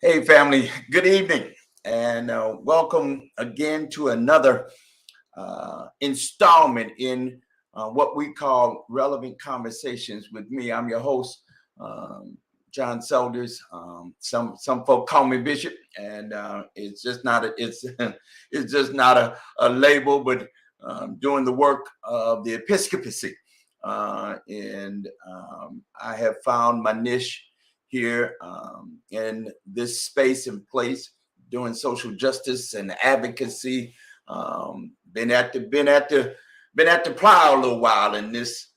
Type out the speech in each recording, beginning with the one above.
Hey, family, good evening, and welcome again to another installment in what we call Relevant Conversations with me. I'm your host, John Selders. Some folk call me Bishop, and it's just not it's just not a label, but doing the work of the episcopacy, and I have found my niche here in this space and place, doing social justice and advocacy. Been at the plow a little while in this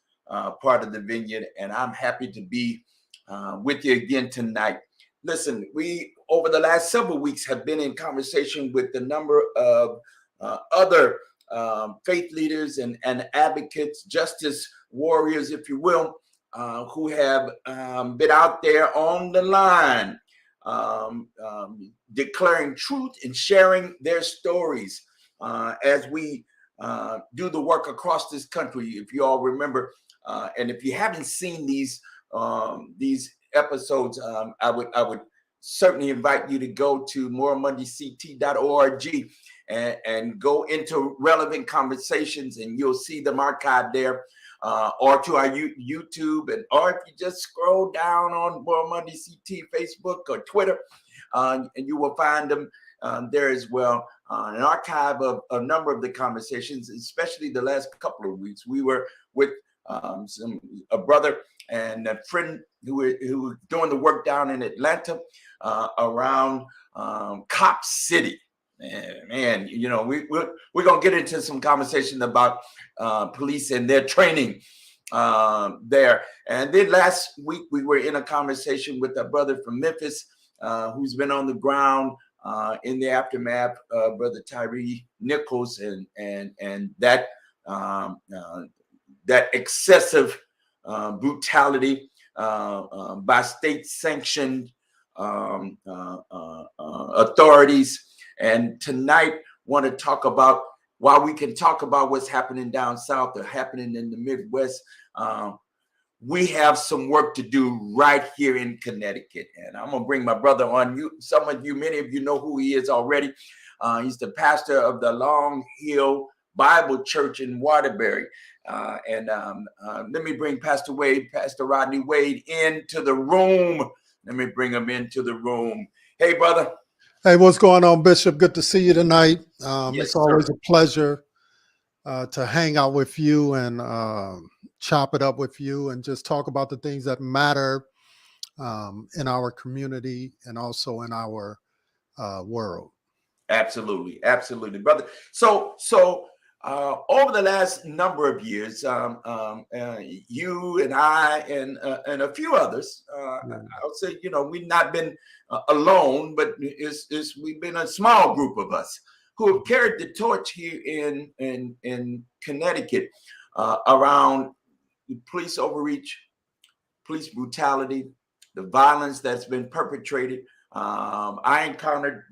part of the vineyard, and I'm happy to be with you again tonight. Listen, we over the last several weeks have been in conversation with a number of other faith leaders and advocates, justice warriors, if you will, who have been out there on the line, declaring truth and sharing their stories as we do the work across this country. If you all remember, and if you haven't seen these episodes, I would certainly invite you to go to moremoneyct.org and go into Relevant Conversations, and you'll see them archived there. Or to our YouTube, or if you just scroll down on More Monday CT, Facebook or Twitter, and you will find them there as well. An archive of a number of the conversations, especially the last couple of weeks. We were with a brother and a friend who were doing the work down in Atlanta around Cop City. Man, you know, we're gonna get into some conversation about police and their training there. And then last week we were in a conversation with a brother from Memphis who's been on the ground in the aftermath of Brother Tyree Nichols and that excessive brutality by state-sanctioned authorities. And tonight, want to talk about, while we can talk about what's happening down south or happening in the Midwest, we have some work to do right here in Connecticut. And I'm going to bring my brother on. Some of you, many of you know who he is already. He's the pastor of the Long Hill Bible Church in Waterbury. Let me bring Pastor Rodney Wade into the room. Let me bring him into the room. Hey, brother. Hey, what's going on, Bishop? Good to see you tonight. Yes, it's always sir. a pleasure to hang out with you and chop it up with you and just talk about the things that matter in our community and also in our world. Absolutely, absolutely, brother. So over the last number of years, you and I and a few others, I would say, you know, we've not been alone, but we've been a small group of us who have carried the torch here in Connecticut around police overreach, police brutality, the violence that's been perpetrated. I encountered,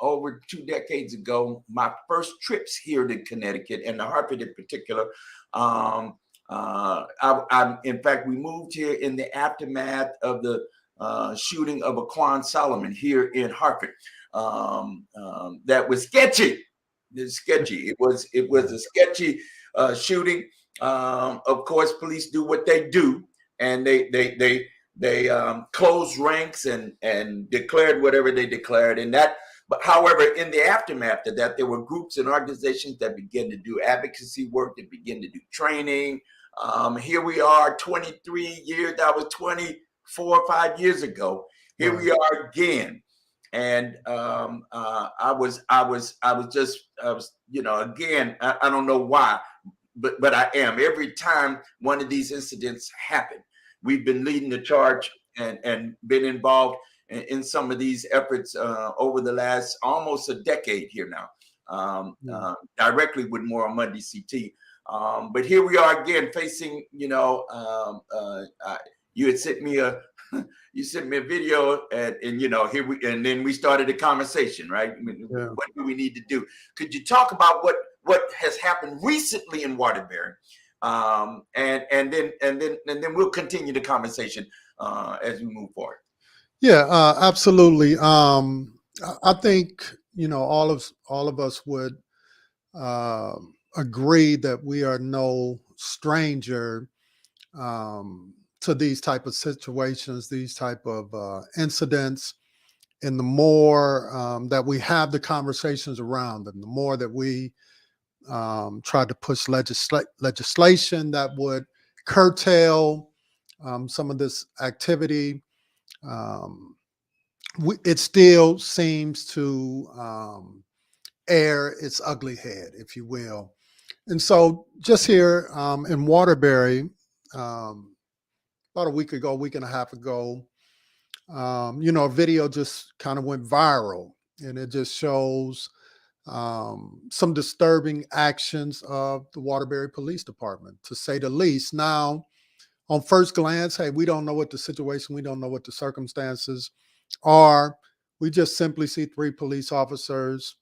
over 2 decades ago, my first trips here to Connecticut and the Hartford in particular. In fact, we moved here in the aftermath of the shooting of Aquan Solomon here in Hartford. That was sketchy. It's sketchy. It was a sketchy shooting. Of course, police do what they do, and they closed ranks and declared whatever they declared. And that, but however, in the aftermath of that, there were groups and organizations that began to do advocacy work, that began to do training. Here we are, 23 years. That was 24 or 5 years ago. Here we are again. And I was again, I don't know why, but I am. Every time one of these incidents happen, we've been leading the charge and been involved in some of these efforts over the last almost a decade here now, directly with More on Monday CT. But here we are again facing, you had sent me a video and then we started a conversation, right? What do we need to do? Could you talk about what has happened recently in Waterbury? And then we'll continue the conversation as we move forward. Yeah, absolutely. I think, all of us would agree that we are no stranger to these type of situations, these type of incidents. And the more that we have the conversations around them, the more that we try to push legislation that would curtail some of this activity, it still seems to air its ugly head, if you will. And so just here in Waterbury, about a week and a half ago, a video just kind of went viral, and it just shows some disturbing actions of the Waterbury Police Department, to say the least. Now, on first glance, hey, we don't know what the situation, we don't know what the circumstances are. We just simply see 3 police officers,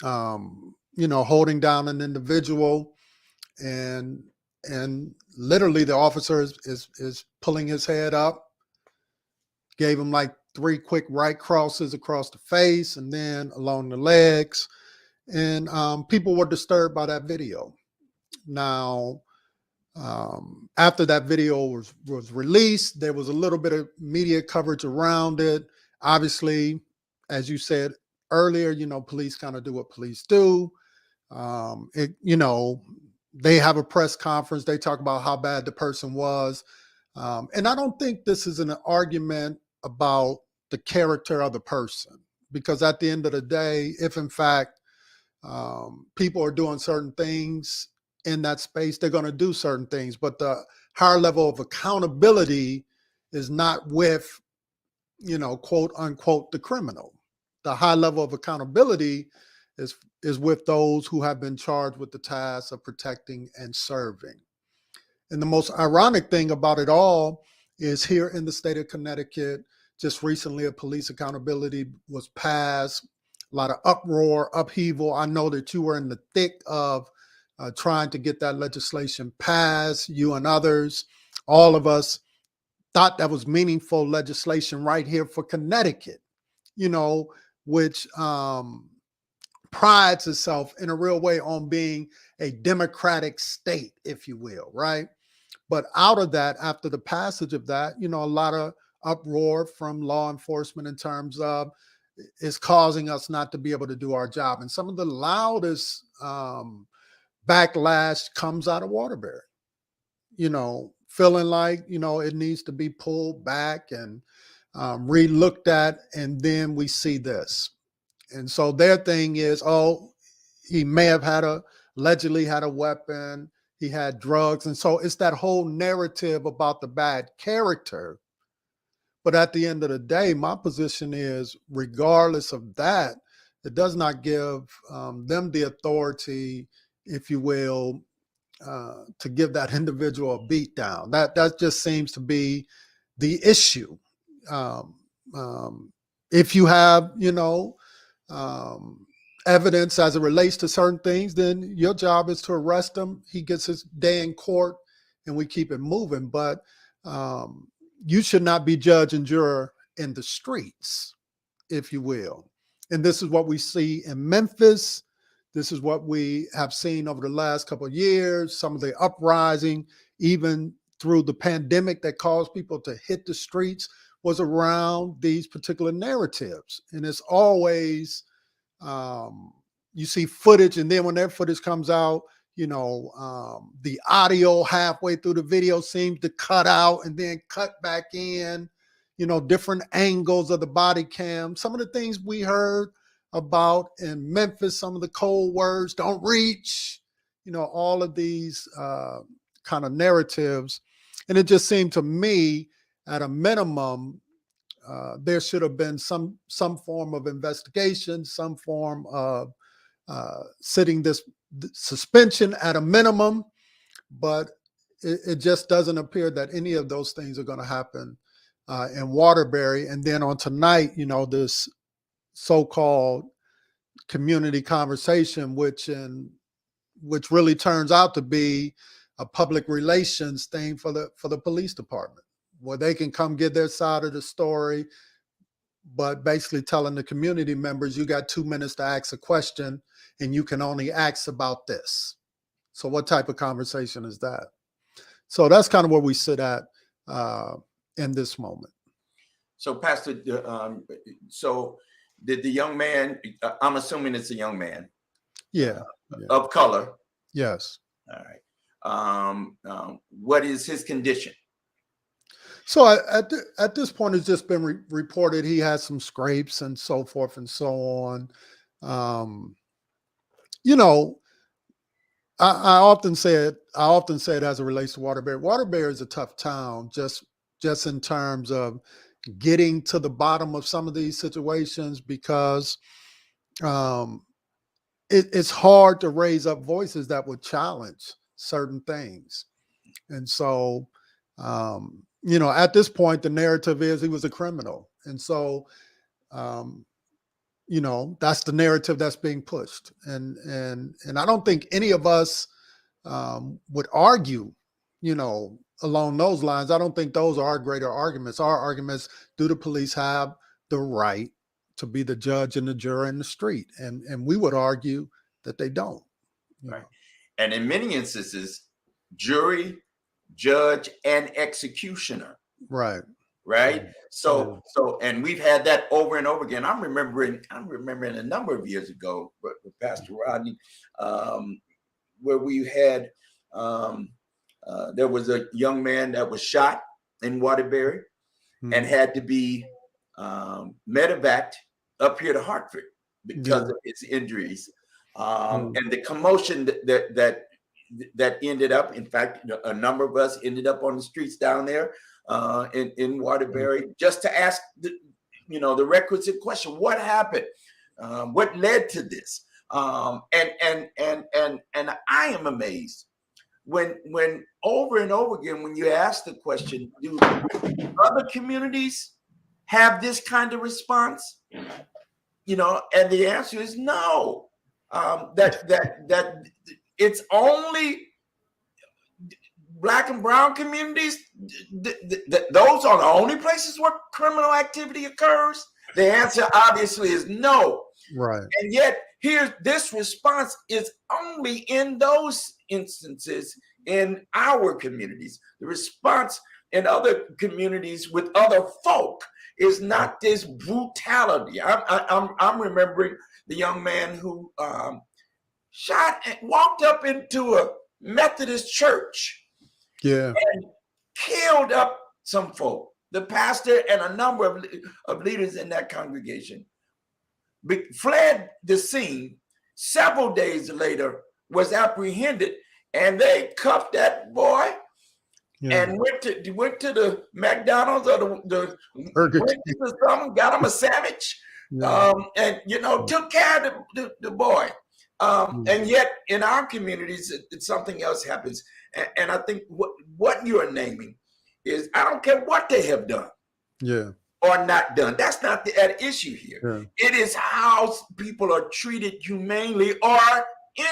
holding down an individual, and literally the officer is pulling his head up, gave him like 3 quick right crosses across the face and then along the legs. And people were disturbed by that video. Now, after that video was released, there was a little bit of media coverage around it. Obviously, as you said earlier, police kind of do what police do. They have a press conference. They talk about how bad the person was. And I don't think this is an argument about the character of the person, because at the end of the day, if in fact people are doing certain things in that space, they're going to do certain things. But the higher level of accountability is not with, quote unquote, the criminal. The high level of accountability is with those who have been charged with the task of protecting and serving. And the most ironic thing about it all is here in the state of Connecticut, just recently a police accountability was passed, a lot of uproar, upheaval. I know that you were in the thick of trying to get that legislation passed, you and others. All of us thought that was meaningful legislation right here for Connecticut, which prides itself in a real way on being a democratic state, if you will, right? But out of that, after the passage of that, a lot of uproar from law enforcement in terms of is causing us not to be able to do our job. And some of the loudest backlash comes out of Waterbury, feeling like, it needs to be pulled back and re-looked at. And then we see this. And so their thing is, he may have allegedly had a weapon, he had drugs. And so it's that whole narrative about the bad character. But at the end of the day, my position is, regardless of that, it does not give them the authority, if you will, to give that individual a beat down. That just seems to be the issue. Um, if you have, evidence as it relates to certain things, then your job is to arrest him. He gets his day in court, and we keep it moving. But you should not be judge and juror in the streets, if you will. And this is what we see in Memphis. This is what we have seen over the last couple of years, some of the uprising, even through the pandemic that caused people to hit the streets, was around these particular narratives. And it's always, you see footage, and then when that footage comes out, the audio halfway through the video seems to cut out and then cut back in, different angles of the body cam. Some of the things we heard about in Memphis, some of the cold words, don't reach, all of these kind of narratives. And it just seemed to me, at a minimum, there should have been some form of investigation, some form of sitting this suspension at a minimum. But it just doesn't appear that any of those things are going to happen in Waterbury. And then on tonight, this so-called community conversation, which really turns out to be a public relations thing for the police department, where they can come get their side of the story, but basically telling the community members, you got 2 minutes to ask a question and you can only ask about this. So what type of conversation is that? So that's kind of where we sit at in this moment. So Pastor, so did the young man, I'm assuming it's a young man. Yeah. Of color. Yes. All right. What is his condition? So at this point, it's just been reported he has some scrapes and so forth and so on. I often say it as it relates to Waterbury. Waterbury is a tough town, just in terms of getting to the bottom of some of these situations, because it's hard to raise up voices that would challenge certain things. And so, at this point, the narrative is he was a criminal. And so, that's the narrative that's being pushed. And I don't think any of us would argue, along those lines. I don't think those are our greater arguments. Our arguments, do the police have the right to be the judge and the juror in the street? And we would argue that they don't. Right. And in many instances, jury, judge, and executioner. Right. Right. So, and we've had that over and over again. I'm remembering a number of years ago with Pastor Rodney, where we had, there was a young man that was shot in Waterbury and had to be medevaced up here to Hartford because of his injuries. And the commotion that ended up, in fact, a number of us ended up on the streets down there in Waterbury, just to ask the requisite question: what happened? What led to this? And I am amazed when over and over again, when you ask the question, do other communities have this kind of response? And the answer is no. That it's only Black and brown communities. Those are the only places where criminal activity occurs. The answer obviously is no. Right. And yet this response is only in those instances in our communities. The response in other communities with other folk is not this brutality. I'm remembering the young man who shot and walked up into a Methodist church. Yeah. And killed up some folk, the pastor and a number of leaders in that congregation. Fled the scene. Several days later, was apprehended, and they cuffed that boy and went to the McDonald's or the got him a sandwich, Yeah. And took care of the boy. And yet in our communities, something else happens. And I think what you are naming is, I don't care what they have done Yeah. or not done. That's not the issue here. Yeah. It is how people are treated humanely or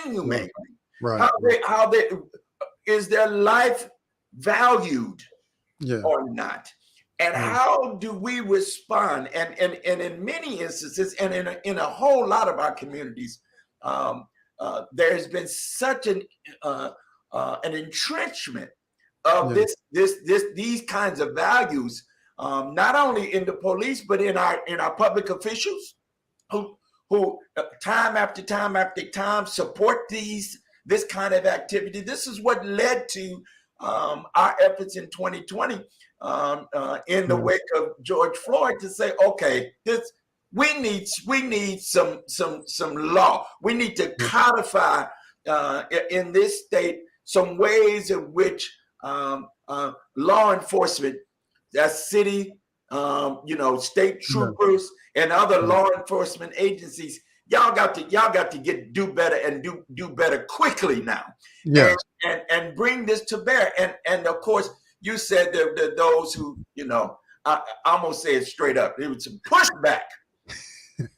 inhumanely. Right. How they is their life valued Yeah. or not? And how do we respond? And in many instances, and in a whole lot of our communities, there has been such an entrenchment of these kinds of values, not only in the police but in our public officials who time after time after time support this kind of activity. This is what led to our efforts in 2020, in the wake of George Floyd, to say, okay, we need some law. We need to codify in this state some ways in which law enforcement, that's city, state troopers and other law enforcement agencies, y'all got to do better and do better quickly now. Yes. And bring this to bear. And of course, you said that those who, I almost say it straight up, there was some pushback.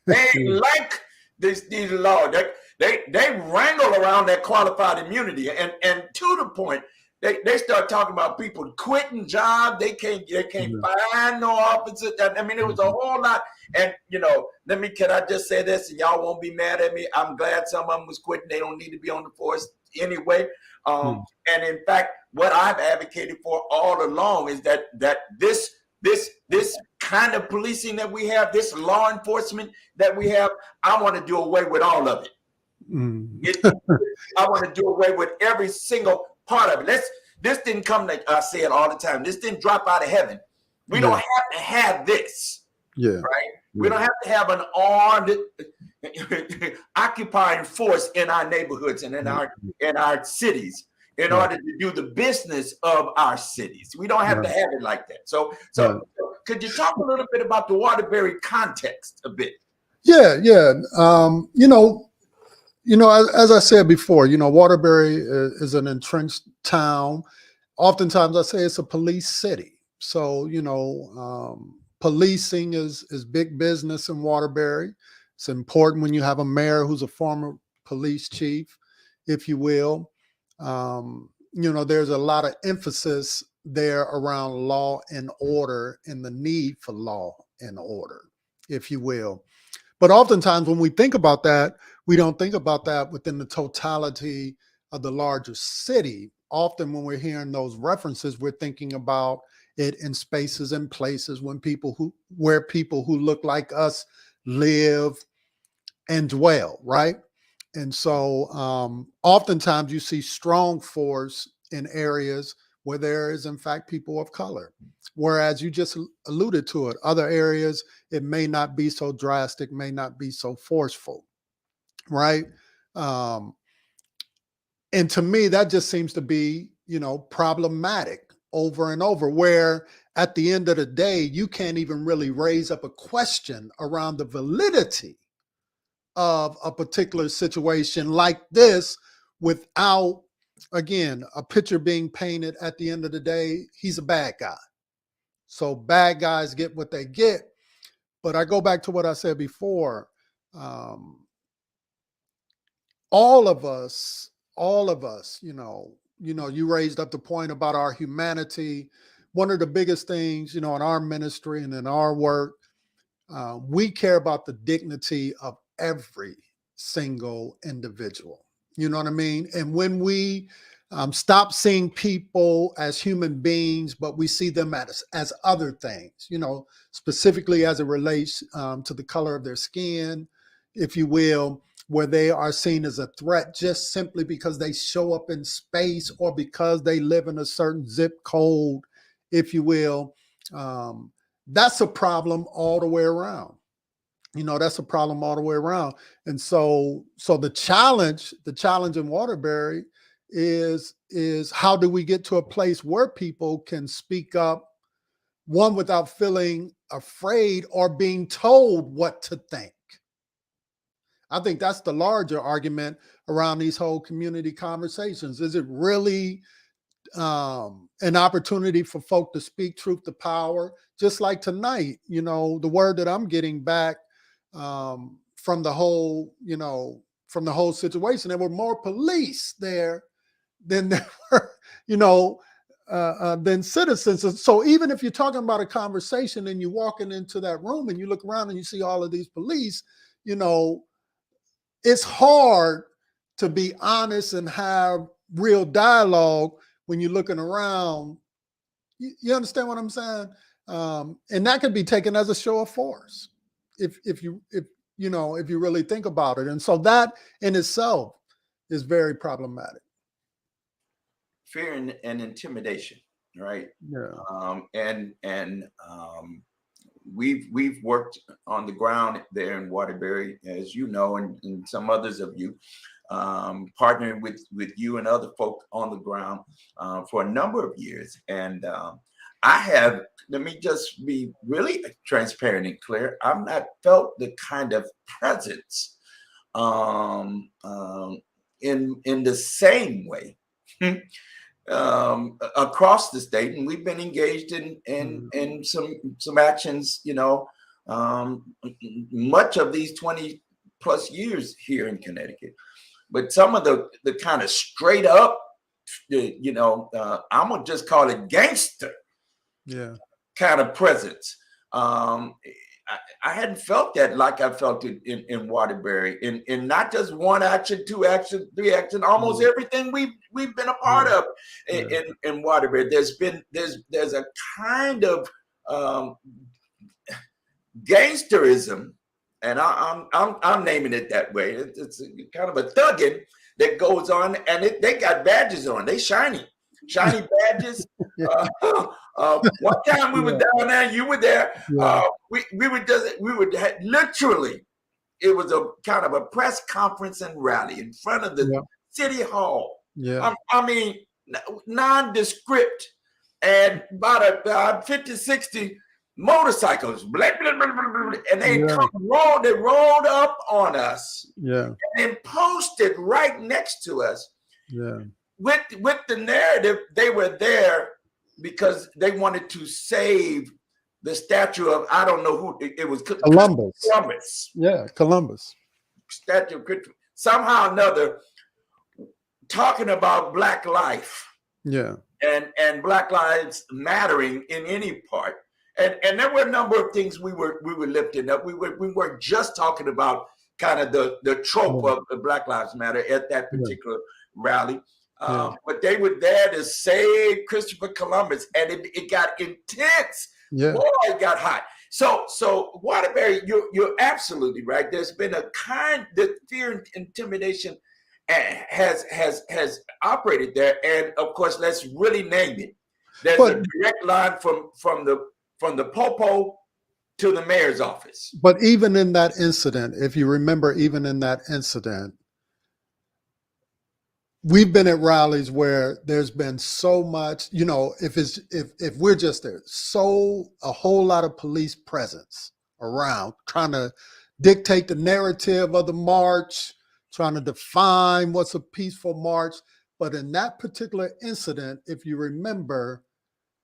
They like these laws. They wrangle around that qualified immunity, and to the point they start talking about people quitting jobs. They can't find no officers. I mean, it was a whole lot. And can I just say this, and y'all won't be mad at me? I'm glad some of them was quitting. They don't need to be on the force anyway. And in fact, what I've advocated for all along is that this kind of policing that we have, this law enforcement that we have, I want to do away with all of it. I want to do away with every single part of it. This didn't come, like I say it all the time, this didn't drop out of heaven. We don't have to have this. Right? We don't have to have an armed occupying force in our neighborhoods and in our cities in order to do the business of our cities. We don't have to have it like that. So could you talk a little bit about the Waterbury context a bit? Yeah. As I said before, Waterbury is an entrenched town. Oftentimes I say it's a police city. So, policing is big business in Waterbury. It's important when you have a mayor who's a former police chief, if you will. There's a lot of emphasis there around law and order and the need for law and order, if you will. But oftentimes when we think about that, we don't think about that within the totality of the larger city. Often when we're hearing those references, we're thinking about it in spaces and places where people who look like us live and dwell, right? And so oftentimes you see strong force in areas where there is, in fact, people of color. Whereas you just alluded to it, other areas, it may not be so drastic, may not be so forceful, right? And to me, that just seems to be, problematic over and over, where at the end of the day, you can't even really raise up a question around the validity of a particular situation like this without, again, a picture being painted at the end of the day, he's a bad guy. So bad guys get what they get. But I go back to what I said before. All of us, you raised up the point about our humanity. One of the biggest things, in our ministry and in our work, we care about the dignity of every single individual. You know what I mean? And when we stop seeing people as human beings, but we see them as other things, specifically as it relates to the color of their skin, if you will, where they are seen as a threat just simply because they show up in space or because they live in a certain zip code, if you will. That's a problem all the way around. That's a problem all the way around. And so the challenge in Waterbury is how do we get to a place where people can speak up, one, without feeling afraid or being told what to think. I think that's the larger argument around these whole community conversations. Is it really an opportunity for folk to speak truth to power? Just like tonight, the word that I'm getting back from the whole, from the whole situation, there were more police there than there were, than citizens. And so even if you're talking about a conversation and you're walking into that room and you look around and you see all of these police, it's hard to be honest and have real dialogue when you're looking around. You understand what I'm saying? And that could be taken as a show of force if you really think about it. And so that in itself is very problematic. Fear and intimidation, right? Yeah. We've worked on the ground there in Waterbury, as you know, and some others of you, partnering with you and other folk on the ground for a number of years. And let me just be really transparent and clear, I've not felt the kind of presence in the same way across the state, and we've been engaged in some actions, much of these 20 plus years here in Connecticut. But some of the kind of straight up, I'm gonna just call it gangster, kind of presence. I hadn't felt that like I felt it in Waterbury, in not just one action, two action, three action, almost everything we've been a part of in Waterbury. There's a kind of gangsterism, and I'm naming it that way. It's kind of a thugging that goes on, and they got badges on. They shiny badges. One time we were down there, you were there. We would literally, it was a kind of a press conference and rally in front of the city hall. I mean, nondescript, and about 50, 60 motorcycles, blah, blah, blah, blah, blah, and they rolled up on us, and then posted right next to us. With the narrative, they were there because they wanted to save the statue of, I don't know who it was, Columbus. Yeah, Columbus. Statue of Christopher. Somehow or another, talking about Black life. And Black lives mattering in any part. And there were a number of things we were lifting up. We weren't just talking about kind of the trope of the Black Lives Matter at that particular rally. But they were there to save Christopher Columbus, and it got intense. Boy, it got hot. So Waterbury, you're absolutely right. There's been the fear and intimidation has operated there, and of course, let's really name it. There's a direct line from the popo to the mayor's office. But even in that incident, if you remember, even in that incident, we've been at rallies where there's been so much, if we're just there, a whole lot of police presence around trying to dictate the narrative of the march, trying to define what's a peaceful march. But in that particular incident, if you remember,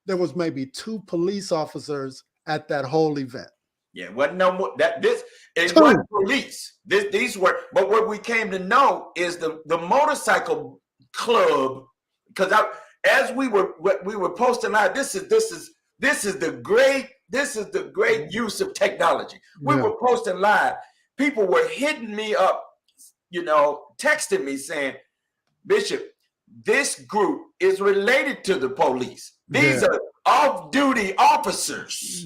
there was maybe 2 police officers at that whole event. Yeah, wasn't no more. It wasn't police. These were, but what we came to know is the motorcycle club, because as we were posting out, this is the great use of technology. We were posting live. People were hitting me up, texting me saying, Bishop, this group is related to the police. These are off-duty officers.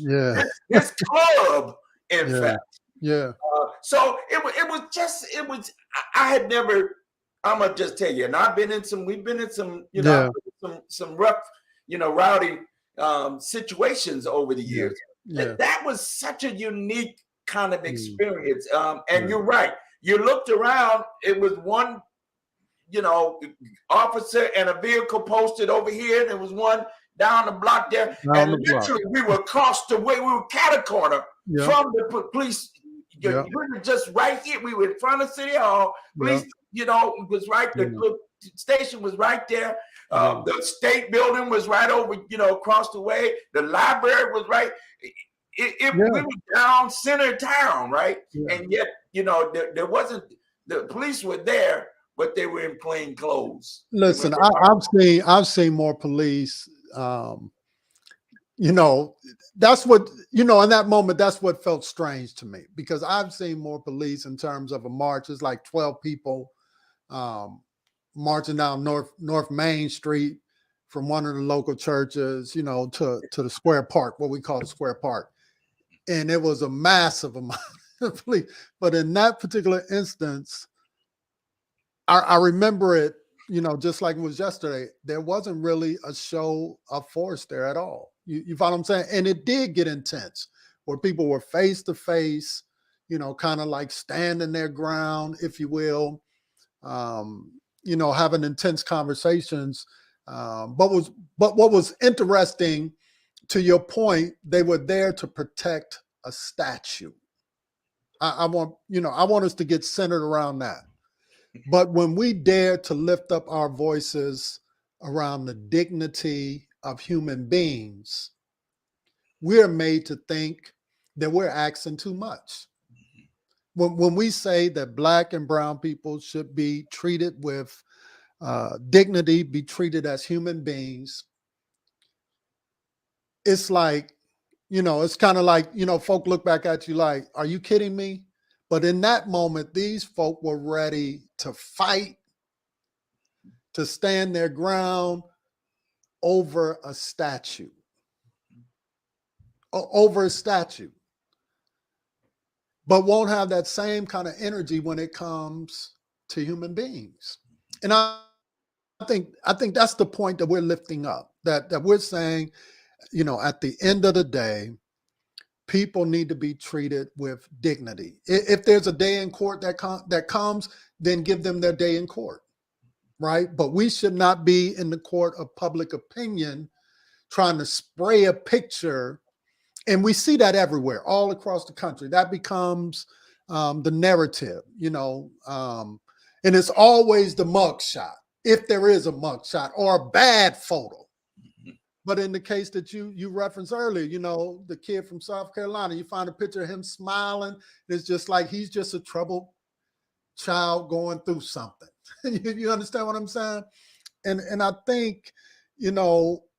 This club, in fact. So it was. I had never. I'm gonna just tell you, and we've been in some, some rough, rowdy situations over the years. That was such a unique kind of experience. And you're right. You looked around. It was one, officer and a vehicle posted over here. There was one down the block there, Down and the block. literally we were across the way. We were cat-a-corner Yeah. from the police. Yeah. We were just right here. We were in front of City Hall. Police, was right. The little station was right there. The state building was right over, across the way. The library was right. We were down center town, right? Yeah. And yet, there wasn't. The police were there, but they were in plain clothes. Listen, I've seen more police. That's what, in that moment, that's what felt strange to me, because I've seen more police in terms of a march. It's like 12 people marching down North Main Street from one of the local churches, to the Square Park, what we call the Square Park. And it was a massive amount of police. But in that particular instance, I remember it, just like it was yesterday. There wasn't really a show of force there at all. You follow what I'm saying? And it did get intense, where people were face to face, kind of like standing their ground, if you will, having intense conversations. But what was interesting, to your point, they were there to protect a statue. I want us to get centered around that. But when we dare to lift up our voices around the dignity of human beings, we're made to think that we're asking too much. When we say that Black and brown people should be treated with dignity, be treated as human beings, it's like, it's kind of like, folk look back at you like, are you kidding me? But in that moment, these folk were ready to fight, to stand their ground over a statue. Over a statue. But won't have that same kind of energy when it comes to human beings. And I think that's the point that we're lifting up, that we're saying, at the end of the day, people need to be treated with dignity. If there's a day in court that comes, then give them their day in court, right? But we should not be in the court of public opinion trying to spray a picture. And we see that everywhere, all across the country. That becomes the narrative, and it's always the mug shot, if there is a mug shot, or a bad photo. But in the case that you referenced earlier, the kid from South Carolina, you find a picture of him smiling. It's just like he's just a troubled child going through something. You understand what I'm saying? And I think,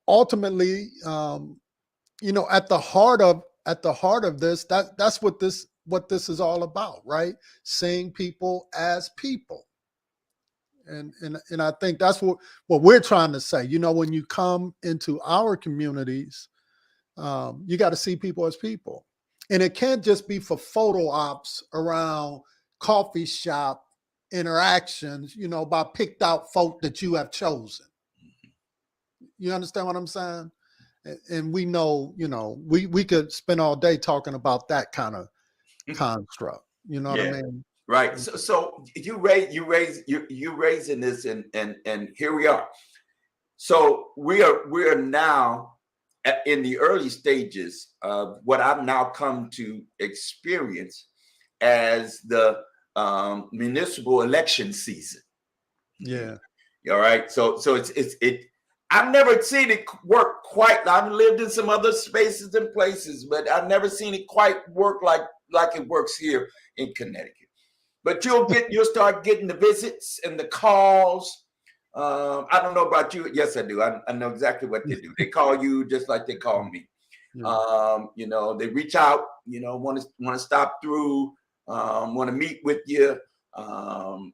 ultimately, at the heart of this, that's what this is all about, right? Seeing people as people. And I think that's what we're trying to say. When you come into our communities, you got to see people as people. And it can't just be for photo ops around coffee shop interactions, by picked out folk that you have chosen. You understand what I'm saying? And we know, we could spend all day talking about that kind of construct. You know what I mean? Right. So you raising this, and here we are. So we are now in the early stages of what I've now come to experience as the municipal election season. Yeah. All right. So it. I've never seen it work quite. I've lived in some other spaces and places, but I've never seen it quite work like it works here in Connecticut. But you'll start getting the visits and the calls. I don't know about you. Yes, I do. I know exactly what they do. They call you just like they call me. Yeah. They reach out. Want to stop through. Want to meet with you. And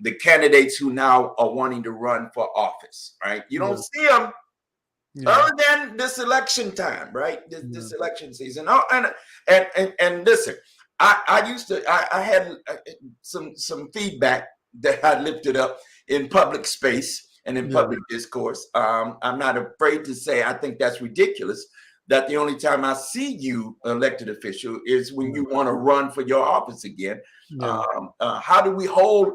the candidates who now are wanting to run for office, right? You don't see them other than this election time, right? This election season. Oh, and listen, I had some feedback that I lifted up in public space and in public discourse. I'm not afraid to say I think that's ridiculous, that the only time I see you elected official is when you want to run for your office again. How do we hold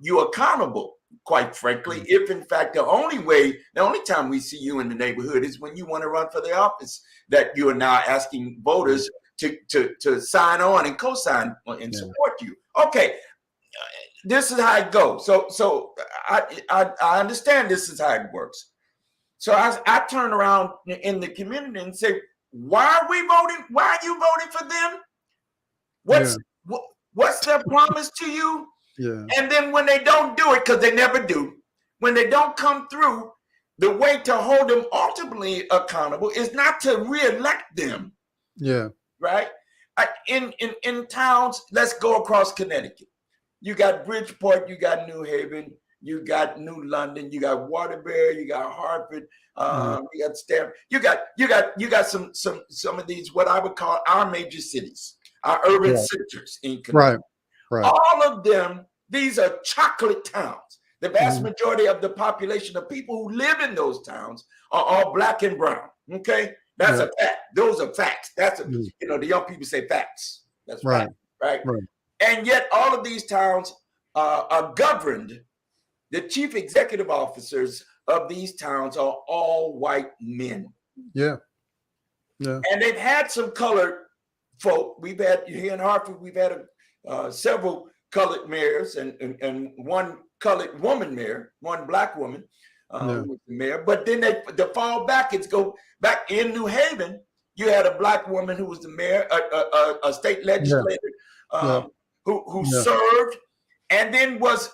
you accountable quite frankly, if in fact the only time we see you in the neighborhood is when you want to run for the office that you are now asking voters to sign on and co-sign and support you. Okay, this is how it goes. So I understand this is how it works. So I turn around in the community and say, why are we voting? Why are you voting for them? What's their promise to you? Yeah. And then when they don't do it, because they never do, when they don't come through, the way to hold them ultimately accountable is not to reelect them. Yeah. Right? In towns, let's go across Connecticut. You got Bridgeport, you got New Haven, you got New London, you got Waterbury, you got Hartford, you got Stanford, you got some of these what I would call our major cities, our urban centers in Connecticut. Right. All of them, these are chocolate towns. The vast majority of the population of people who live in those towns are all black and brown. Okay, that's a fact. Those are facts. That's the young people say facts. That's right. Right. And yet, all of these towns are governed. The chief executive officers of these towns are all white men. Yeah. And they've had some colored folk. We've had here in Hartford. We've had several colored mayors and one colored woman mayor, one black woman who was the mayor. But then the fall back, go back in New Haven. You had a black woman who was the mayor, a state legislator who served, and then was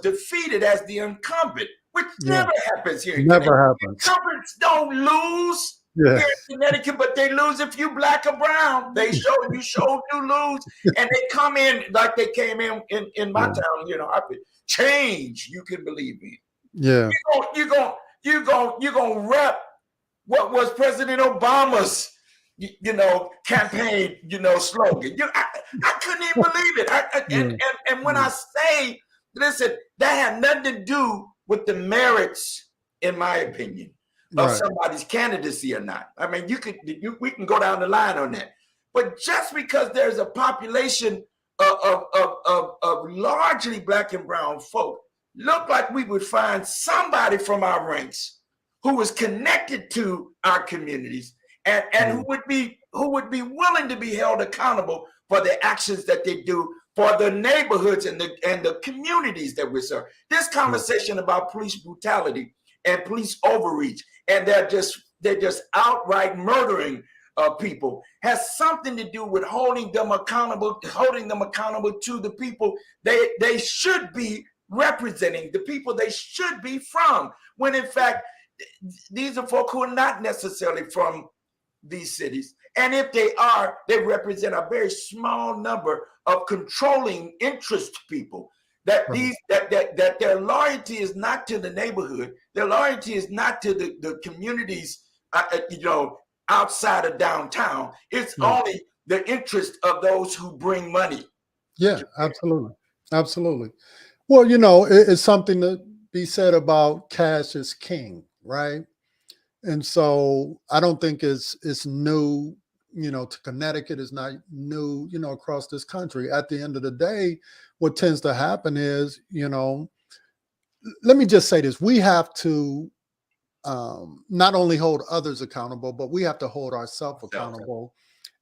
defeated as the incumbent, which never happens here. Never happens. Incumbents don't lose. Here in Connecticut, but they lose if you black or brown. You do lose, and they come in like they came in my town. I could change. You can believe me. Yeah, you gonna rep what was President Obama's campaign slogan. I couldn't even believe it. And when I say, listen, that had nothing to do with the merits, in my opinion, of somebody's candidacy or not. I mean, we can go down the line on that. But just because there's a population of largely black and brown folk, look like we would find somebody from our ranks who was connected to our communities and who would be willing to be held accountable for the actions that they do for the neighborhoods and the communities that we serve. This conversation about police brutality and police overreach, and they're just outright murdering people, has something to do with holding them accountable to the people they should be representing, the people they should be from, when in fact these are folk who are not necessarily from these cities. And if they are, they represent a very small number of controlling interest people. That their loyalty is not to the neighborhood. Their loyalty is not to the communities, outside of downtown. It's only the interest of those who bring money. Yeah, absolutely. Well, it's something to be said about cash is king, right? And so I don't think it's new. To Connecticut is not new. Across this country. At the end of the day, what tends to happen is, let me just say this: we have to not only hold others accountable, but we have to hold ourselves accountable.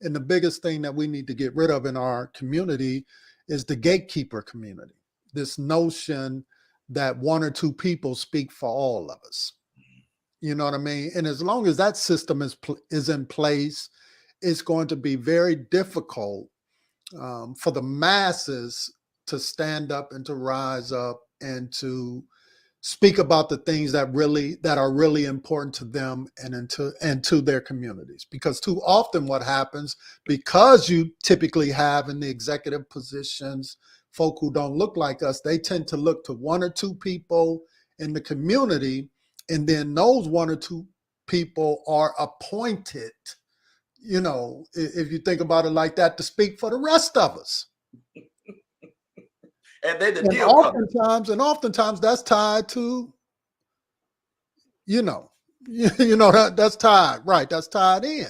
And the biggest thing that we need to get rid of in our community is the gatekeeper community. This notion that one or two people speak for all of us. You know what I mean? And as long as that system is in place, it's going to be very difficult for the masses to stand up and to rise up and to speak about the things that are really important to them and to their communities. Because too often what happens, because you typically have in the executive positions folk who don't look like us, they tend to look to one or two people in the community, and then those one or two people are appointed, if you think about it like that, to speak for the rest of us. And they oftentimes that's tied to, that's tied, right? That's tied in,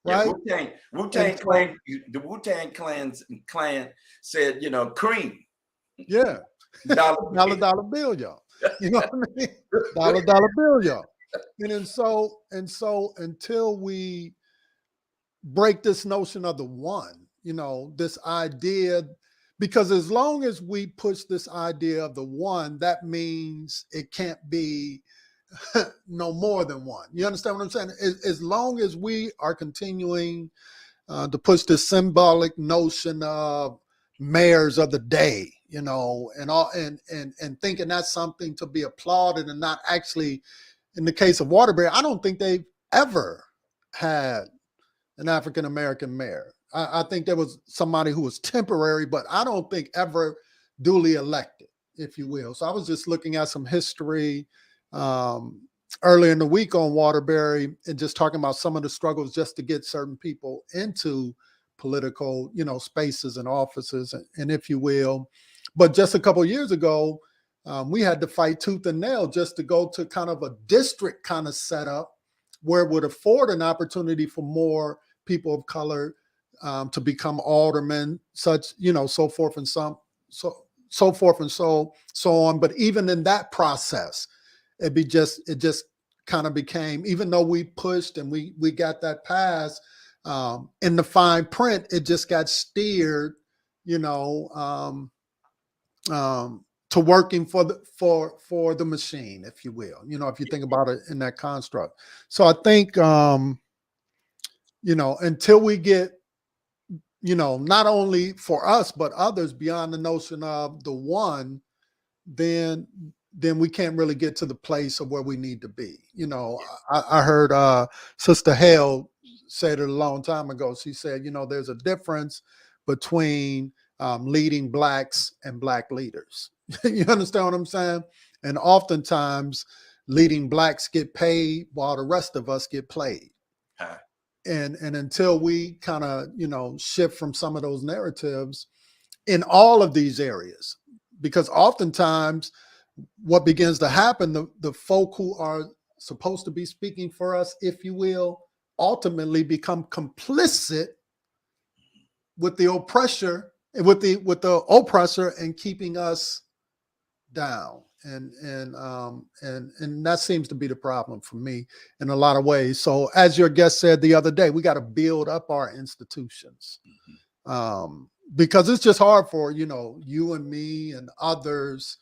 right? Yeah, Wu-Tang Clan, the Wu-Tang Clan said, cream. Yeah. Dollar bill, y'all. You know what I mean? Dollar bill, y'all. And so until we break this notion of the one, this idea, because as long as we push this idea of the one, that means it can't be no more than one. You understand what I'm saying? As long as we are continuing to push this symbolic notion of mayors of the day, and all, and thinking that's something to be applauded, and not actually, in the case of Waterbury, I don't think they've ever had an African-American mayor. I think there was somebody who was temporary, but I don't think ever duly elected, if you will. So I was just looking at some history earlier in the week on Waterbury, and just talking about some of the struggles just to get certain people into political, spaces and offices, and if you will. But just a couple of years ago, we had to fight tooth and nail just to go to kind of a district kind of setup where it would afford an opportunity for more people of color to become aldermen, such, so forth and so on. But even in that process, it just kind of became, even though we pushed and we got that passed, in the fine print, it just got steered, to working for the machine, if you will, if you think about it in that construct. So I think, until we get, not only for us, but others, beyond the notion of the one, then we can't really get to the place of where we need to be. I heard Sister Hale said it a long time ago. She said, there's a difference between leading Blacks and Black leaders. You understand what I'm saying? And oftentimes leading Blacks get paid while the rest of us get played. And until we kind of, shift from some of those narratives in all of these areas, because oftentimes what begins to happen, the folk who are supposed to be speaking for us, if you will, ultimately become complicit with the oppressor, and keeping us down. And that seems to be the problem for me in a lot of ways. So as your guest said the other day, we got to build up our institutions, because it's just hard for, you and me and others.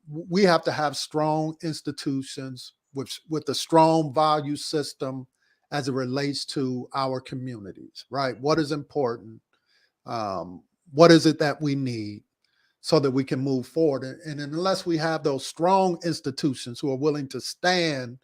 We have to have strong institutions with a strong value system as it relates to our communities, right? What is important? What is it that we need, so that we can move forward? And unless we have those strong institutions who are willing to stand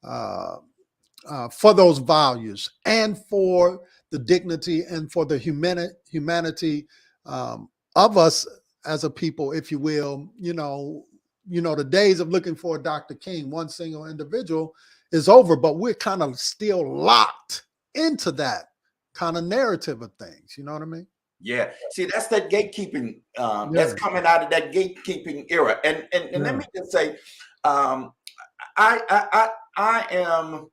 for those values and for the dignity and for the humanity of us as a people, if you will, the days of looking for a Dr. King, one single individual, is over, but we're kind of still locked into that kind of narrative of things. You know what I mean? Yeah. See, that's that gatekeeping. That's coming out of that gatekeeping era. And let me just say, I am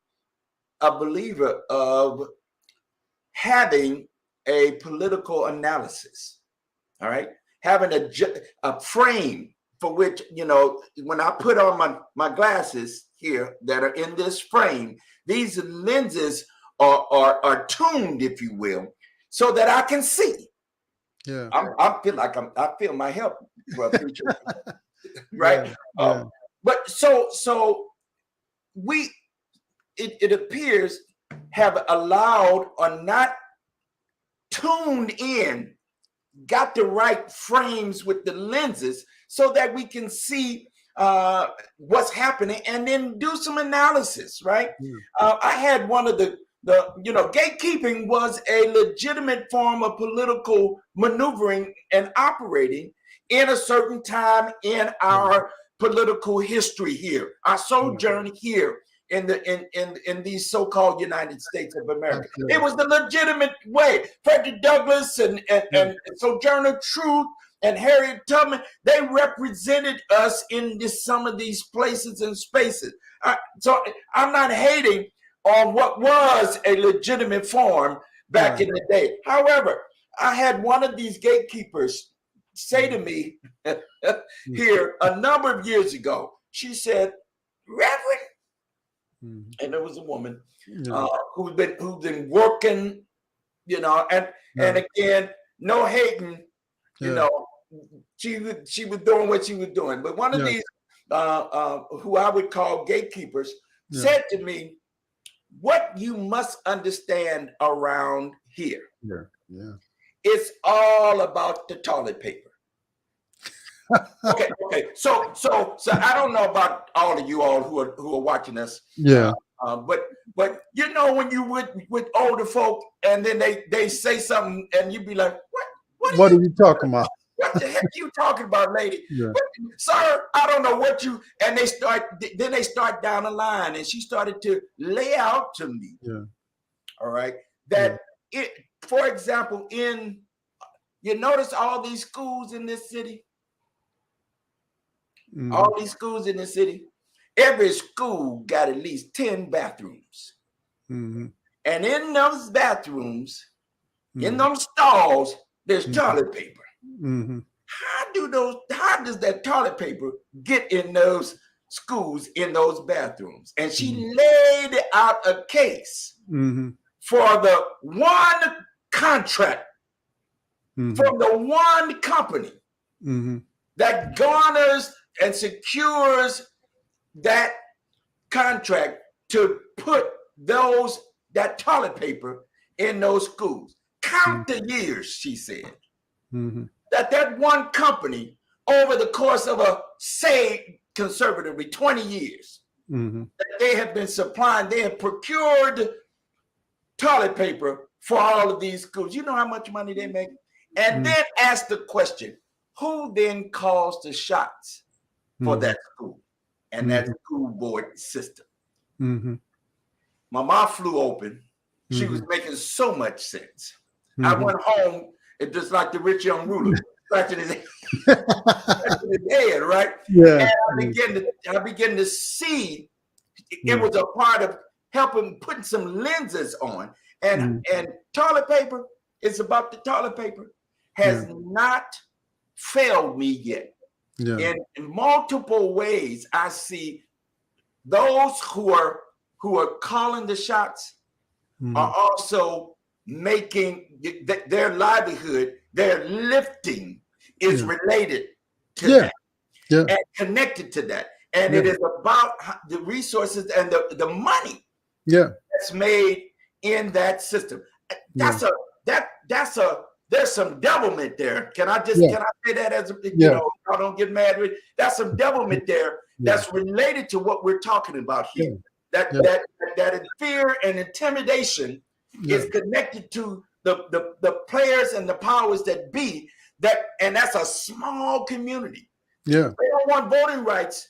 a believer of having a political analysis. All right, having a frame for which, when I put on my glasses here that are in this frame, these lenses are tuned, if you will, so that I can see. Yeah, I feel my help, preacher, right? But so we, it appears, have allowed or not tuned in, got the right frames with the lenses, so that we can see what's happening and then do some analysis, right? I had one of the gatekeeping was a legitimate form of political maneuvering and operating in a certain time in our political history here, our sojourn here in these so-called United States of America. Absolutely. It was the legitimate way. Frederick Douglass and Sojourner Truth and Harriet Tubman, they represented us in some of these places and spaces. So I'm not hating on what was a legitimate form back in the day. However, I had one of these gatekeepers say to me here a number of years ago. She said, Reverend, and there was a woman who's been working, and again, no hating, she was doing what she was doing. But one of these who I would call gatekeepers said to me, what you must understand around here, it's all about the toilet paper. Okay. So I don't know about all of you all who are watching us. But when you with older folk and then they say something and you be like, what are you talking about? What the heck are you talking about, lady? Sir, I don't know what you, and they start down the line, and she started to lay out to me. All right. That for example, you notice all these schools in this city, all these schools in this city, every school got at least 10 bathrooms. And in those bathrooms, in those stalls, there's toilet paper. How does that toilet paper get in those schools, in those bathrooms? And she laid out a case for the one contract from the one company that garners and secures that contract to put that toilet paper in those schools. Count the years, she said, that one company, over the course of say conservatively 20 years, that they have been supplying, they have procured toilet paper for all of these schools. You know how much money they make? And then ask the question, who then calls the shots for that school and that school board system? My mouth flew open. She was making so much sense. I went home, it just like the rich young ruler, scratching his head, right? And I began to see it was a part of helping putting some lenses on. And toilet paper, it's about the toilet paper, has not failed me yet. In multiple ways, I see those who are calling the shots are also making their livelihood, their lifting is related to that and connected to that. And it is about the resources and the money that's made in that system. There's some devilment there. Can I say that as y'all don't get mad with? That's some devilment there that's related to what we're talking about here. That fear and intimidation is connected to the players and the powers that be, and that's a small community. They don't want voting rights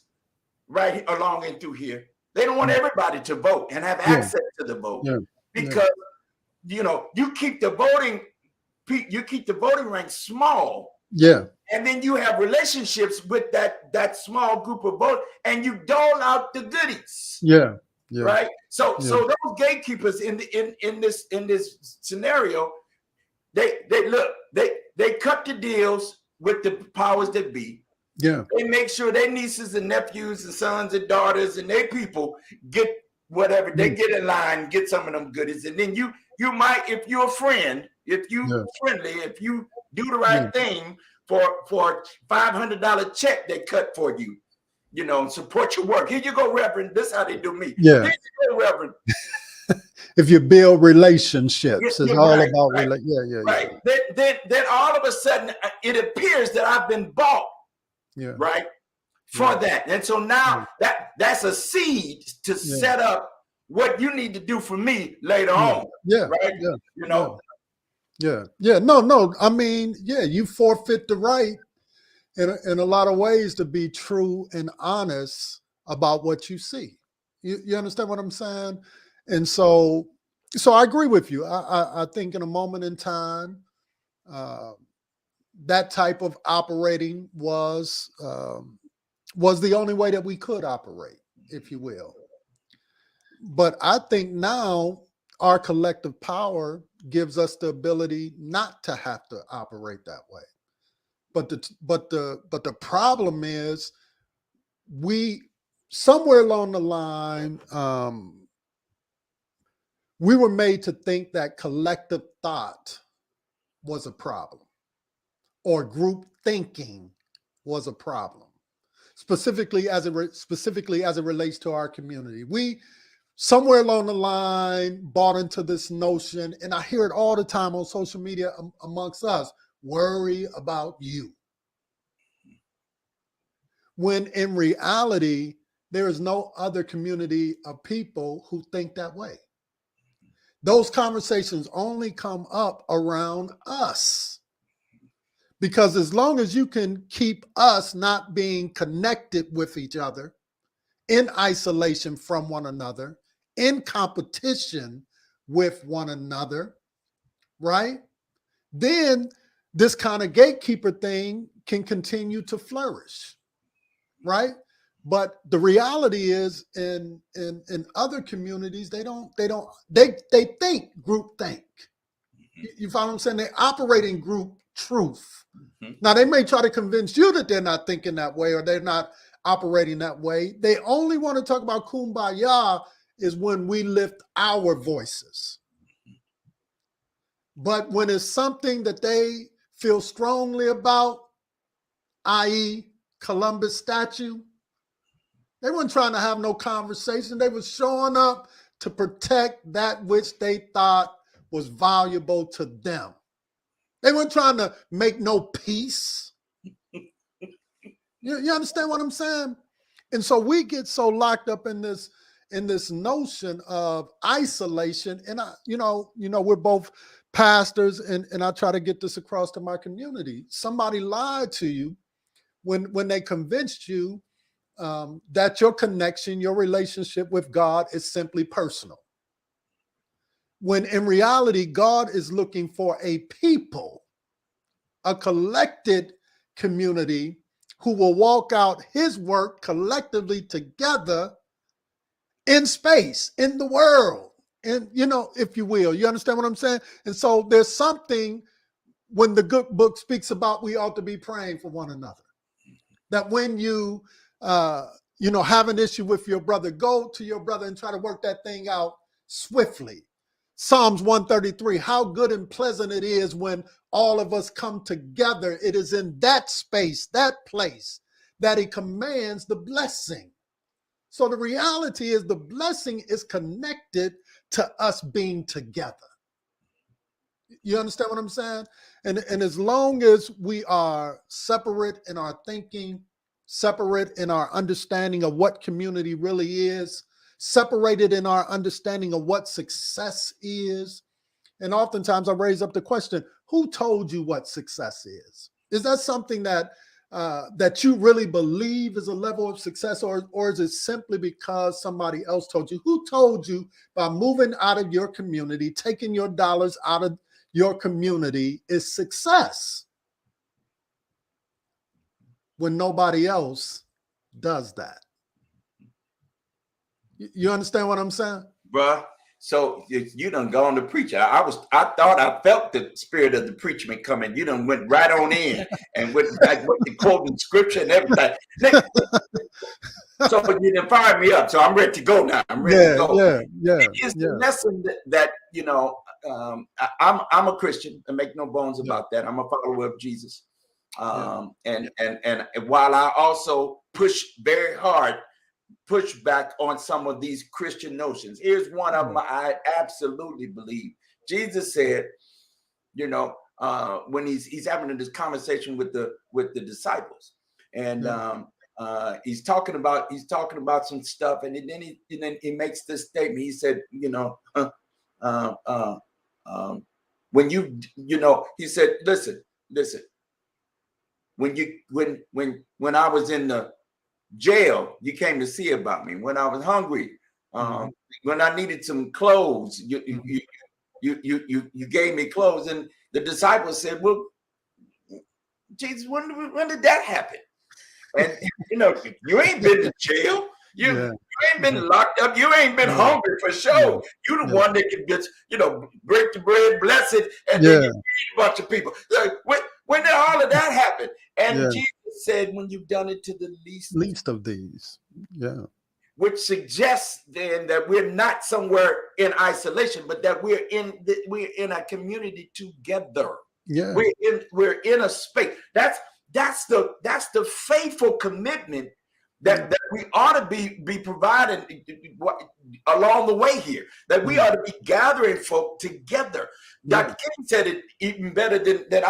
right along and through here. They don't want everybody to vote and have access to the vote because you keep the voting ranks small. And then you have relationships with that small group of voters, and you dole out the goodies. Right. So those gatekeepers in this scenario, they cut the deals with the powers that be. They make sure their nieces and nephews and sons and daughters and their people get whatever, they get in line, get some of them goodies. And then you might, if you're a friend, if you friendly, if you do the right thing for $500 check they cut for you, and support your work. Here you go, Reverend. This is how they do me. Here you go, Reverend. If you build relationships, it's all about right. Then all of a sudden it appears that I've been bought. Right. For that. And so now that's a seed to set up what you need to do for me later on. Right. No. I mean, you forfeit the right in a lot of ways to be true and honest about what you see. You understand what I'm saying? And so I agree with you. I think in a moment in time, that type of operating was the only way that we could operate, if you will. But I think now our collective power gives us the ability not to have to operate that way, But the problem is, we somewhere along the line, we were made to think that collective thought was a problem, or group thinking was a problem, specifically as it relates to our community. We somewhere along the line bought into this notion, and I hear it all the time on social media amongst us: worry about you. When in reality, there is no other community of people who think that way. Those conversations only come up around us. Because as long as you can keep us not being connected with each other, in isolation from one another, in competition with one another, right? Then this kind of gatekeeper thing can continue to flourish, right? But the reality is, in other communities, they think group think. You follow what I'm saying? They operate in group truth. Mm-hmm. Now, they may try to convince you that they're not thinking that way, or they're not operating that way. They only want to talk about kumbaya is when we lift our voices. But when it's something that they feel strongly about, i.e. Columbus statue, they weren't trying to have no conversation. They were showing up to protect that which they thought was valuable to them. They weren't trying to make no peace. You understand what I'm saying? And so we get so locked up in this notion of isolation. And we're both pastors, and I try to get this across to my community. Somebody lied to you when they convinced you that your connection, your relationship with God is simply personal. When in reality, God is looking for a people, a collected community who will walk out his work collectively together in space, in the world, and if you will, you understand what I'm saying? And so there's something when the good book speaks about we ought to be praying for one another. That when you have an issue with your brother, go to your brother and try to work that thing out swiftly. Psalms 133, how good and pleasant it is when all of us come together. It is in that space, that place, that he commands the blessing. So the reality is the blessing is connected to us being together. You understand what I'm saying? And as long as we are separate in our thinking, separate in our understanding of what community really is, separated in our understanding of what success is. And oftentimes I raise up the question, who told you what success is? Is that something that you really believe is a level of success, or is it simply because somebody else told you? Who told you by moving out of your community, taking your dollars out of your community is success, when nobody else does that? You understand what I'm saying? Bruh, so you done gone to preach. I thought I felt the spirit of the preachment coming. You done went right on in and went the quoting scripture and everything. So you done fired me up. So I'm ready to go now. I'm ready to go. Yeah. It's the lesson that I'm a Christian, and make no bones about that. I'm a follower of Jesus. And while I also push very hard, push back on some of these Christian notions. Here's one of them I absolutely believe. Jesus said, when he's having this conversation with the disciples, and he's talking about some stuff, and then he makes this statement. He said, when he said, listen, when I was in the jail, you came to see about me. When I was hungry, when I needed some clothes, you gave me clothes. And the disciples said, well, Jesus, when did that happen? And you ain't been to jail. You ain't been locked up. You ain't been hungry for sure. You the one that can just, break the bread, bless it, and then you feed a bunch of people. Like, When did all of that happen? And Yeah. Jesus said, when you've done it to the Least of these. Yeah. which suggests then that we're not somewhere in isolation, but that we're in a community together. Yeah. We're in a space. That's the faithful commitment that we ought to be providing along the way here. That we ought to be gathering folk together. Dr. King said it even better than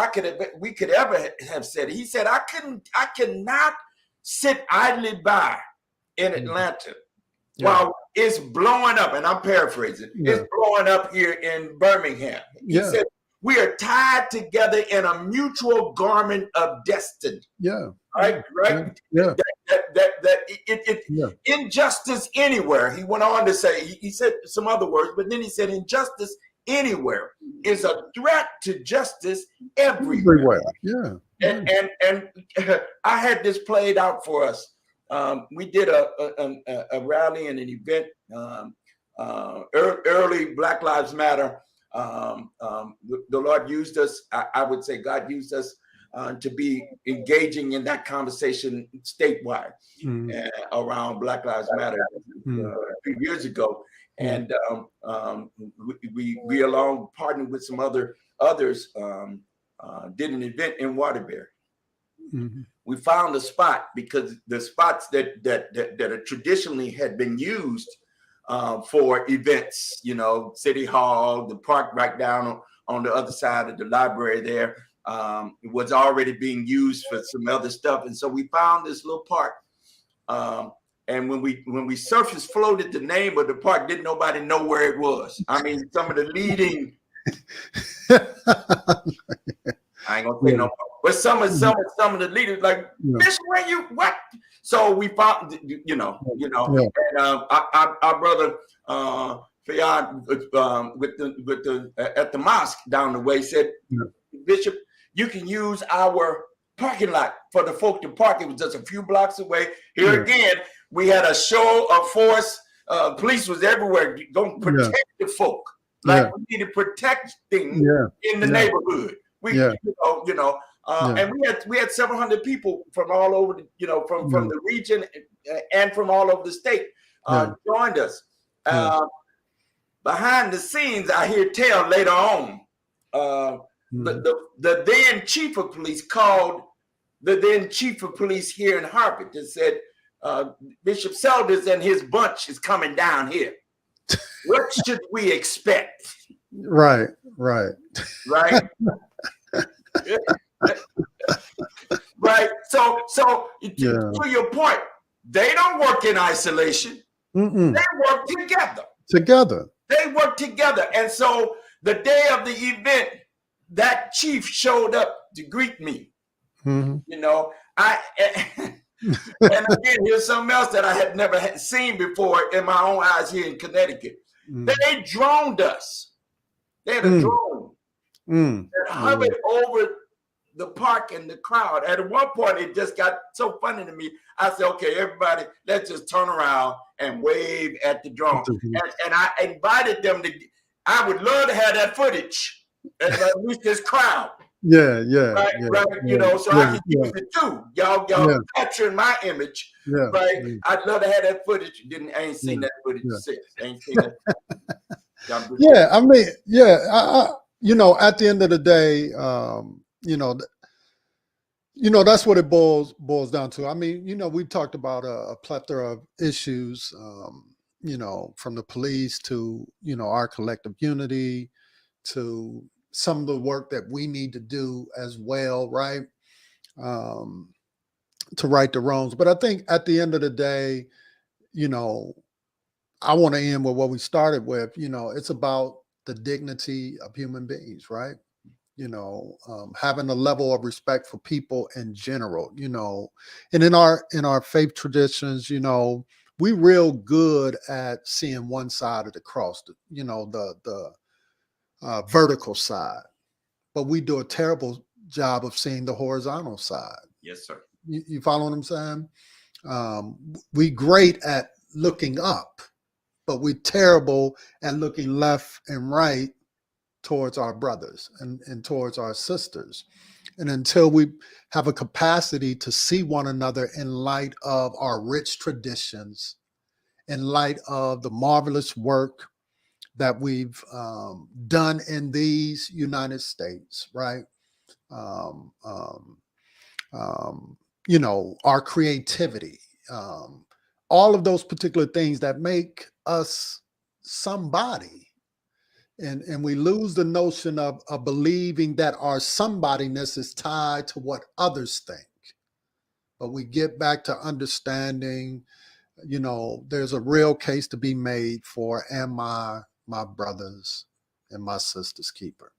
we could ever have said it. He said, I cannot sit idly by in Atlanta while it's blowing up, and I'm paraphrasing, it's blowing up here in Birmingham. He said, we are tied together in a mutual garment of destiny. Yeah. Right? Yeah. Injustice anywhere. He went on to say, he said some other words, but then he said, injustice anywhere is a threat to justice everywhere. Yeah. And I had this played out for us. We did a rally and an event, early Black Lives Matter. The Lord used us. I would say God used us to be engaging in that conversation statewide around Black Lives Matter a few years ago. And we along partnered with some others, did an event in Waterbury. We found a spot because the spots that are traditionally had been used for events, City Hall, the park right down on the other side of the library there, it was already being used for some other stuff. And so we found this little park. And when we surface floated the name of the park, didn't nobody know where it was. I mean, some of the leading I ain't gonna say no more. But some of the leaders like, Bishop, where you what? So we found, and our brother Fayad with the at the mosque down the way said, Bishop, you can use our parking lot for the folk to park. It was just a few blocks away. Here again, we had a show of force. Police was everywhere, going to protect the folk. Like we need to protect things in the neighborhood. And we had several hundred people from all over, from the region and from all over the state joined us. Behind the scenes, I hear tell later on, the then chief of police called the then chief of police here in Harvard and said, Bishop Selders and his bunch is coming down here. What should we expect? Right. Right. So to your point, they don't work in isolation. They work together. They work together. And so the day of the event, that chief showed up to greet me. And again, here's something else that I had never seen before in my own eyes here in Connecticut. They droned us. They had a drone that hovered over the park and the crowd. At one point, it just got so funny to me. I said, okay, everybody, let's just turn around and wave at the drone. And I invited them to, I would love to have that footage, at least this crowd. Right. So I can use it too. Y'all capturing my image, right? I'd love to have that footage. I ain't seen that footage since. I ain't seen that. At the end of the day, that's what it boils down to. I mean, we've talked about a plethora of issues, from the police to, our collective unity, to some of the work that we need to do as well, right? To right the wrongs. But I think at the end of the day, I want to end with what we started with. It's about the dignity of human beings, right? Having a level of respect for people in general, and in our faith traditions, we real good at seeing one side of the cross, the vertical side, but we do a terrible job of seeing the horizontal side. Yes, sir. You follow what I'm saying? We great at looking up, but we're terrible at looking left and right towards our brothers and towards our sisters. And until we have a capacity to see one another in light of our rich traditions, in light of the marvelous work that we've done in these United States, right? Um, um, our creativity, all of those particular things that make us somebody. And we lose the notion of believing that our somebodyness is tied to what others think. But we get back to understanding, there's a real case to be made for, am I my brothers and my sisters' keeper?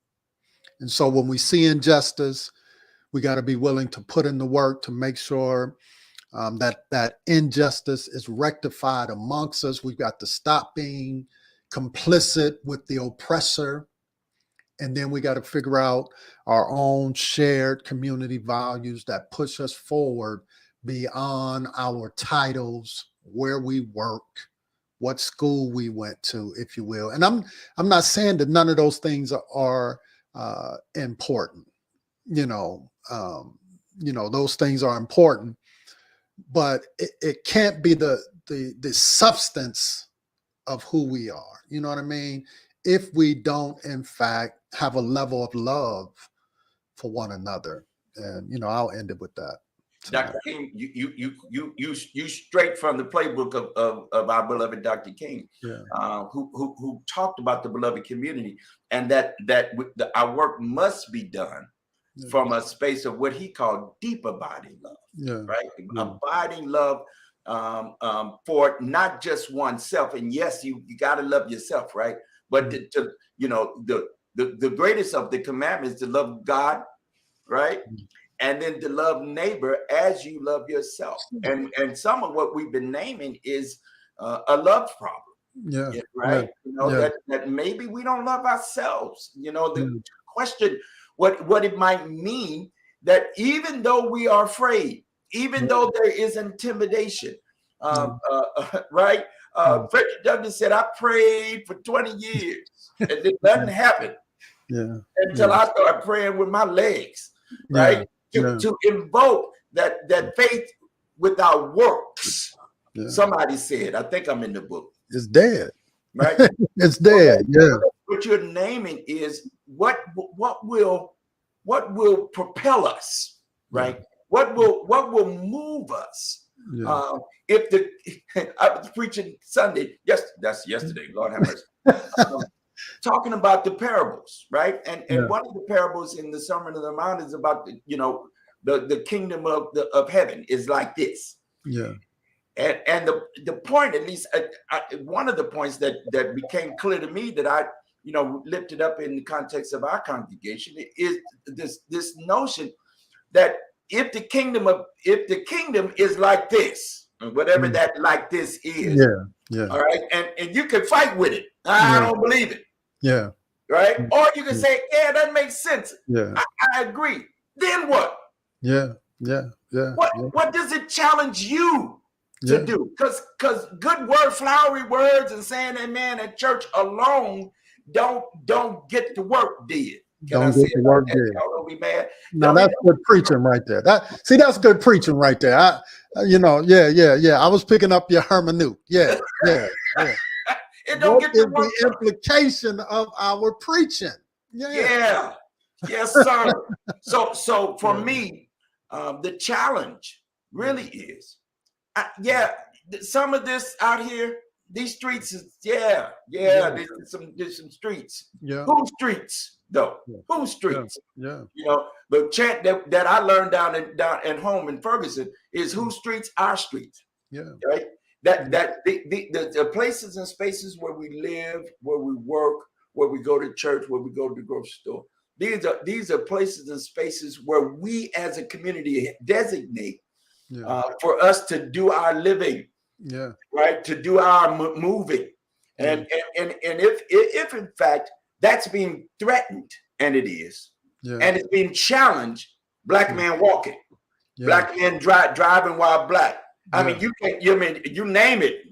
And so when we see injustice, we got to be willing to put in the work to make sure that injustice is rectified amongst us. We've got to stop being complicit with the oppressor. And then we got to figure out our own shared community values that push us forward beyond our titles, where we work, what school we went to, if you will. And I'm not saying that none of those things are important. Those things are important, but it can't be the substance of who we are. You know what I mean? If we don't, in fact, have a level of love for one another. And I'll end it with that. Dr. King, you straight from the playbook of our beloved Dr. King, who talked about the beloved community, and that our work must be done from a space of what he called deep abiding love, right? Abiding love for not just oneself. And yes, you got to love yourself, right? But the greatest of the commandments is to love God, right? And then to love neighbor as you love yourself. And some of what we've been naming is a love problem, right? That maybe we don't love ourselves. The question, what it might mean that even though we are afraid, even though there is intimidation, right? Frederick Douglass said, I prayed for 20 years and it doesn't happen until I start praying with my legs, right? To invoke that faith without works. Somebody said, I think I'm in the book. It's dead. Right? It's dead. What you're naming is what will propel us, right? What will move us? I was preaching Sunday. Yes, that's yesterday. Lord have mercy. Talking about the parables, right? And one of the parables in the Sermon on the Mount is about the kingdom of heaven is like this. And the point, at least one of the points that became clear to me that I lifted up in the context of our congregation is this notion that if the kingdom is like this, whatever that like this is, all right, and you can fight with it. I don't believe it. Right. Or you can say, that makes sense. I agree. Then what? What does it challenge you to do? Because good word, flowery words and saying amen at church alone don't get the work did. Don't get the work did. Don't be mad. No, that's good preaching right there. That's good preaching right there. I was picking up your hermeneutic. It don't get the work. The implication of our preaching. Yes, sir. So for me, the challenge really is, some of this out here, these streets is there's some streets. Whose streets though? Whose streets? The chant that I learned down at home in Ferguson is whose streets? Our streets. Right. That the places and spaces where we live, where we work, where we go to church, where we go to the grocery store. These are places and spaces where we as a community designate for us to do our living, right, to do our moving, and if in fact that's being threatened, and it is, and it's being challenged, black man walking, black men driving while black. I mean, you name it.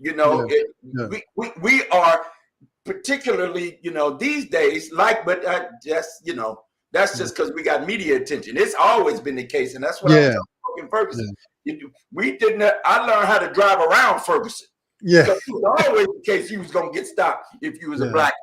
We are particularly, these days, but just That's just because we got media attention. It's always been the case, and that's what I was talking Ferguson. We didn't. I learned how to drive around Ferguson. Because it was always the case you was gonna get stopped if you was a black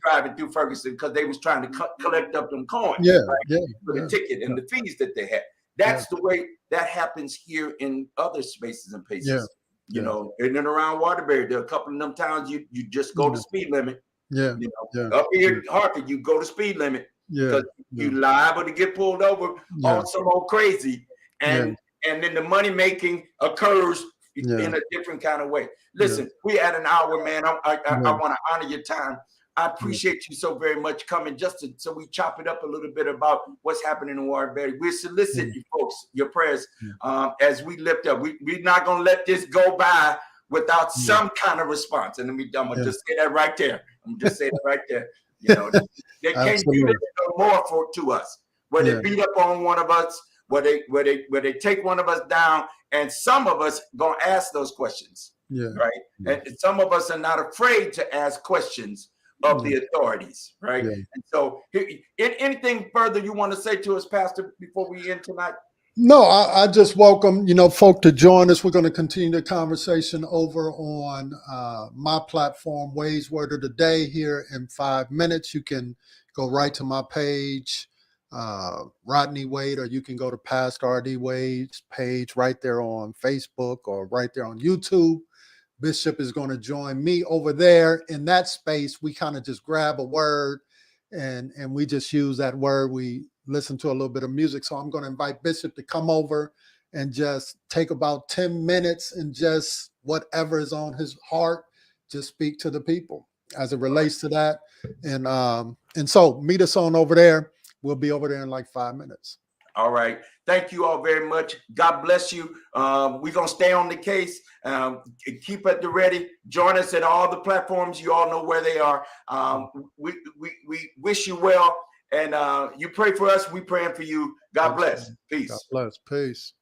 driving through Ferguson, because they was trying to collect up them coins for the ticket and the fees that they had. That's the way that happens here in other spaces and places. You know, in and around Waterbury, there are a couple of them towns you just go to speed limit. You know, up here in Hartford, you go to speed limit because you liable to get pulled over on some old crazy, and then the money making occurs in a different kind of way. Listen, we at an hour, man. I want to honor your time. I appreciate you so very much coming so we chop it up a little bit about what's happening in Waterbury. We solicit you folks, your prayers, as we lift up. We're not going to let this go by without some kind of response. And I'm going to just say that right there. I'm just saying it right there. You know, they can't do this no more to us. Where they beat up on one of us, where they take one of us down, and some of us going to ask those questions. Right. And some of us are not afraid to ask questions of the authorities, right? And so anything further you want to say to us, Pastor, before we end tonight? No, I just welcome, folk to join us. We're going to continue the conversation over on my platform, Wade's Word of the Day, here in 5 minutes. You can go right to my page, Rodney Wade, or you can go to Pastor R.D. Wade's page right there on Facebook or right there on YouTube. Bishop is going to join me over there in that space. We kind of just grab a word and we just use that word. We listen to a little bit of music. So I'm going to invite Bishop to come over and just take about 10 minutes and just whatever is on his heart, just speak to the people as it relates to that. And so meet us on over there. We'll be over there in like 5 minutes. All right. Thank you all very much. God bless you. We're going to stay on the case. Keep at the ready. Join us at all the platforms. You all know where they are. We wish you well. And you pray for us. We praying for you. God bless. Peace. God bless. Peace.